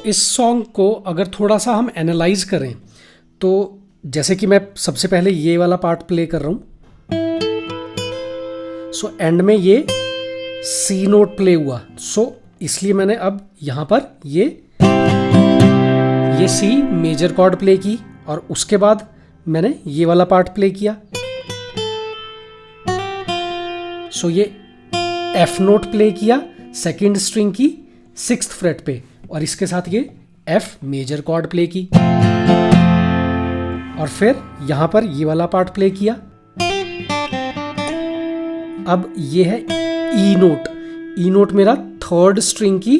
इस सॉन्ग को अगर थोड़ा सा हम एनालाइज करें तो जैसे कि मैं सबसे पहले ये वाला पार्ट प्ले कर रहा हूँ। सो एंड में ये सी नोट प्ले हुआ। सो इसलिए मैंने अब यहाँ पर ये सी मेजर कॉर्ड प्ले की और उसके बाद मैंने ये वाला पार्ट प्ले किया। सो ये एफ नोट प्ले किया सेकेंड स्ट्रिंग की 6th फ्रेट पे और इसके साथ ये एफ मेजर कॉर्ड प्ले की और फिर यहां पर ये वाला पार्ट प्ले किया। अब ये है ई नोट। ई नोट मेरा 3rd स्ट्रिंग की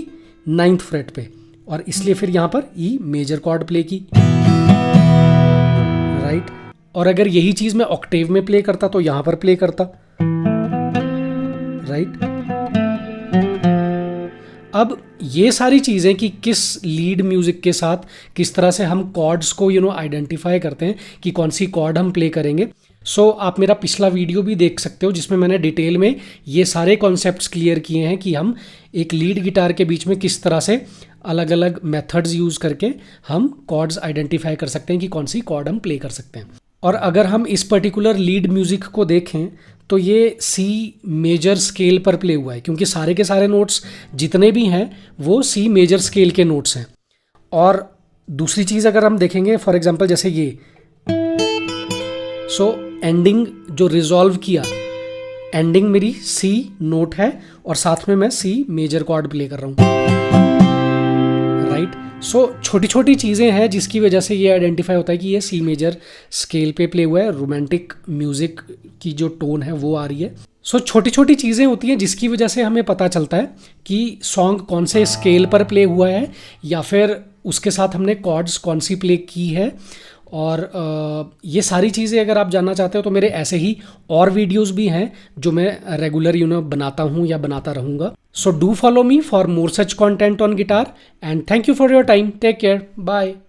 9th फ्रेट पे और इसलिए फिर यहां पर ई मेजर कॉर्ड प्ले की, राइट। और अगर यही चीज मैं ऑक्टेव में प्ले करता तो यहां पर प्ले करता, राइट। अब ये सारी चीज़ें कि किस लीड म्यूज़िक के साथ किस तरह से हम कॉर्ड्स को आइडेंटिफाई करते हैं कि कौन सी कॉर्ड हम प्ले करेंगे। सो आप मेरा पिछला वीडियो भी देख सकते हो जिसमें मैंने डिटेल में ये सारे कॉन्सेप्ट्स क्लियर किए हैं कि हम एक लीड गिटार के बीच में किस तरह से अलग अलग मेथड्स यूज़ करके हम कॉर्ड्स आइडेंटिफाई कर सकते हैं कि कौन सी कॉर्ड हम प्ले कर सकते हैं। और अगर हम इस पर्टिकुलर लीड म्यूज़िक को देखें तो ये सी मेजर स्केल पर प्ले हुआ है क्योंकि सारे के सारे नोट्स जितने भी हैं वो सी मेजर स्केल के नोट्स हैं। और दूसरी चीज़ अगर हम देखेंगे फॉर एग्जांपल जैसे ये एंडिंग जो रिजॉल्व किया, एंडिंग मेरी सी नोट है और साथ में मैं सी मेजर कॉर्ड प्ले कर रहा हूँ, राइट। छोटी छोटी चीज़ें हैं जिसकी वजह से ये आइडेंटिफाई होता है कि ये सी मेजर स्केल पे प्ले हुआ है, रोमांटिक म्यूज़िक की जो टोन है वो आ रही है। छोटी छोटी चीज़ें होती हैं जिसकी वजह से हमें पता चलता है कि सॉन्ग कौन से स्केल पर प्ले हुआ है या फिर उसके साथ हमने कॉर्ड्स कौन सी प्ले की है। और ये सारी चीज़ें अगर आप जानना चाहते हो तो मेरे ऐसे ही और वीडियोस भी हैं जो मैं रेगुलर बनाता हूँ या बनाता रहूँगा। So do follow me for more such content on guitar and thank you for your time. Take care. Bye.